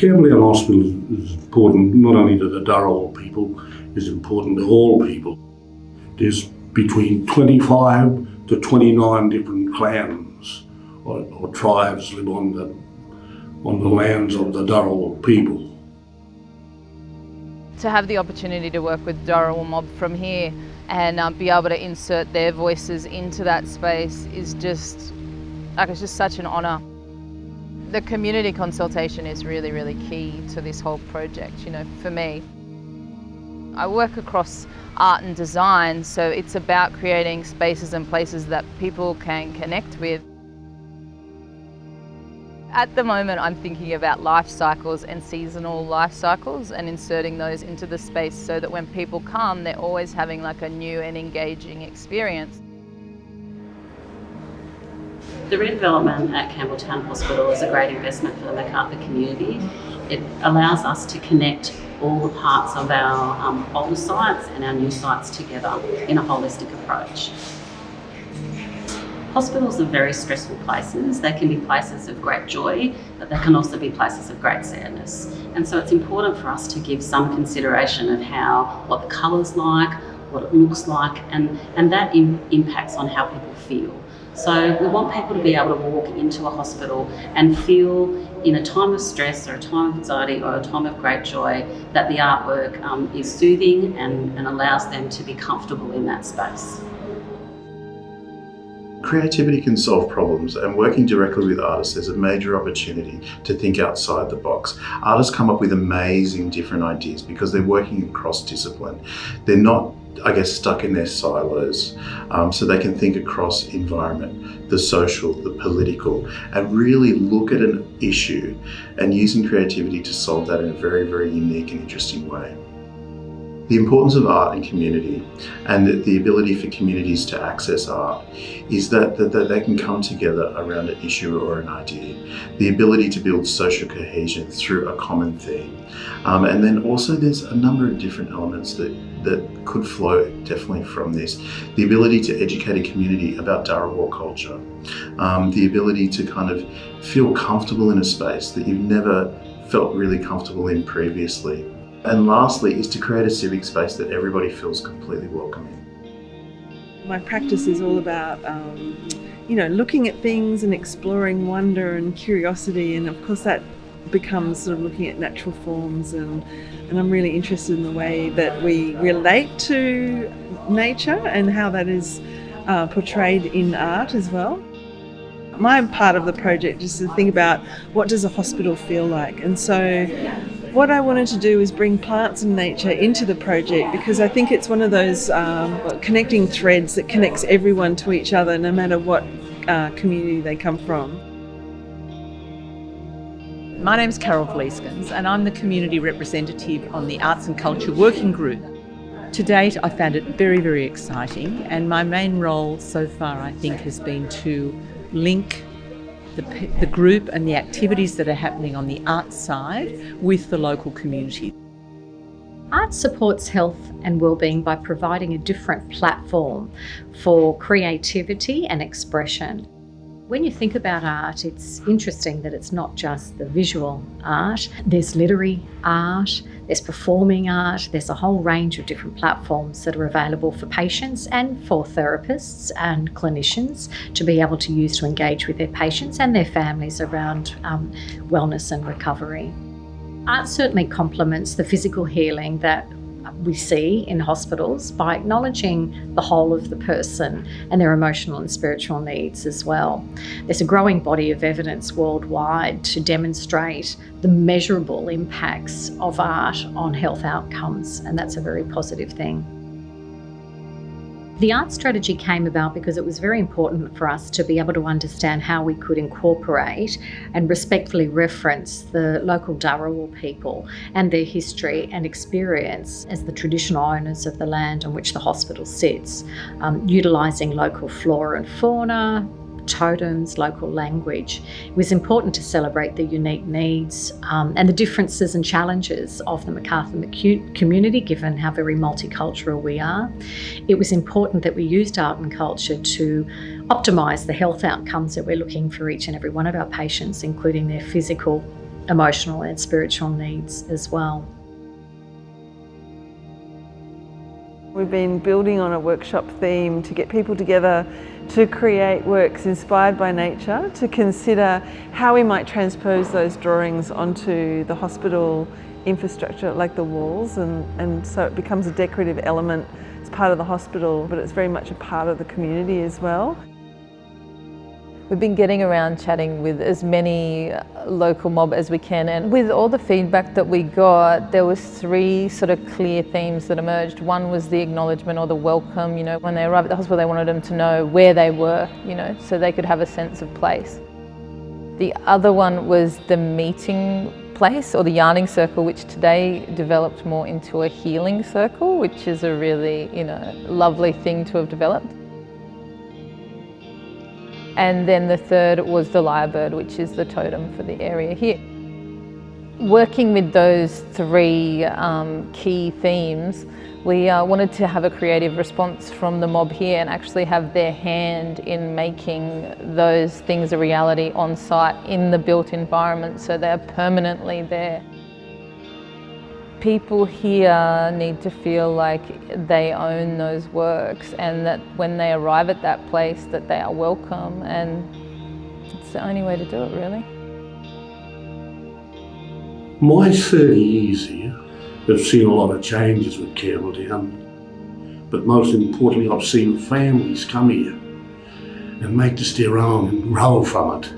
Campbelltown Hospital is important not only to the Dharawal people, it's important to all people. There's between 25 to 29 different clans or tribes live on the lands of the Dharawal people. To have the opportunity to work with Dharawal mob from here and be able to insert their voices into that space is just, it's just such an honour. The community consultation is really, really key to this whole project, for me. I work across art and design, so it's about creating spaces and places that people can connect with. At the moment, I'm thinking about life cycles and seasonal life cycles and inserting those into the space so that when people come, they're always having like a new and engaging experience. The redevelopment at Campbelltown Hospital is a great investment for the Macarthur community. It allows us to connect all the parts of our older sites and our new sites together in a holistic approach. Hospitals are very stressful places. They can be places of great joy, but they can also be places of great sadness. And so it's important for us to give some consideration of what the colour's like, what it looks like, and that impacts on how people feel. So we want people to be able to walk into a hospital and feel in a time of stress or a time of anxiety or a time of great joy that the artwork is soothing and allows them to be comfortable in that space. Creativity can solve problems, and working directly with artists is a major opportunity to think outside the box. Artists come up with amazing different ideas because they're working across discipline. They're not, stuck in their silos, so they can think across environment, the social, the political, and really look at an issue and using creativity to solve that in a very, very unique and interesting way. The importance of art and community and the ability for communities to access art is that they can come together around an issue or an idea. The ability to build social cohesion through a common theme. And then also there's a number of different elements that could flow definitely from this. The ability to educate a community about Dharawal culture. The ability to kind of feel comfortable in a space that you've never felt really comfortable in previously. And lastly is to create a civic space that everybody feels completely welcome in. My practice is all about, looking at things and exploring wonder and curiosity, and of course that becomes sort of looking at natural forms, and I'm really interested in the way that we relate to nature and how that is portrayed in art as well. My part of the project is to think about what does a hospital feel like, and so what I wanted to do is bring plants and nature into the project because I think it's one of those connecting threads that connects everyone to each other no matter what community they come from. My name's Carol Vlieskens and I'm the community representative on the Arts and Culture Working Group. To date, I found it very, very exciting, and my main role so far, I think, has been to link the group and the activities that are happening on the arts side with the local community. Art supports health and wellbeing by providing a different platform for creativity and expression. When you think about art, it's interesting that it's not just the visual art. There's literary art, there's performing art, there's a whole range of different platforms that are available for patients and for therapists and clinicians to be able to use to engage with their patients and their families around wellness and recovery. Art certainly complements the physical healing that we see in hospitals by acknowledging the whole of the person and their emotional and spiritual needs as well. There's a growing body of evidence worldwide to demonstrate the measurable impacts of art on health outcomes, and that's a very positive thing. The art strategy came about because it was very important for us to be able to understand how we could incorporate and respectfully reference the local Dharawal people and their history and experience as the traditional owners of the land on which the hospital sits, utilising local flora and fauna, totems, local language. It was important to celebrate the unique needs and the differences and challenges of the Macarthur community, given how very multicultural we are. It was important that we used art and culture to optimise the health outcomes that we're looking for each and every one of our patients, including their physical, emotional and spiritual needs as well. We've been building on a workshop theme to get people together to create works inspired by nature, to consider how we might transpose those drawings onto the hospital infrastructure, like the walls, and so it becomes a decorative element. It's part of the hospital, but it's very much a part of the community as well. We've been getting around chatting with as many local mob as we can, and with all the feedback that we got, there was 3 sort of clear themes that emerged. One was the acknowledgement or the welcome. You know, when they arrived at the hospital, they wanted them to know where they were, you know, so they could have a sense of place. The other one was the meeting place, or the yarning circle, which today developed more into a healing circle, which is a really, you know, lovely thing to have developed. And then the third was the lyrebird, which is the totem for the area here. Working with those 3 key themes, we wanted to have a creative response from the mob here and actually have their hand in making those things a reality on site in the built environment, so they're permanently there. People here need to feel like they own those works, and that when they arrive at that place that they are welcome, and it's the only way to do it, really. My 30 years here have seen a lot of changes with Campbelltown, but most importantly I've seen families come here and make this their own and grow from it.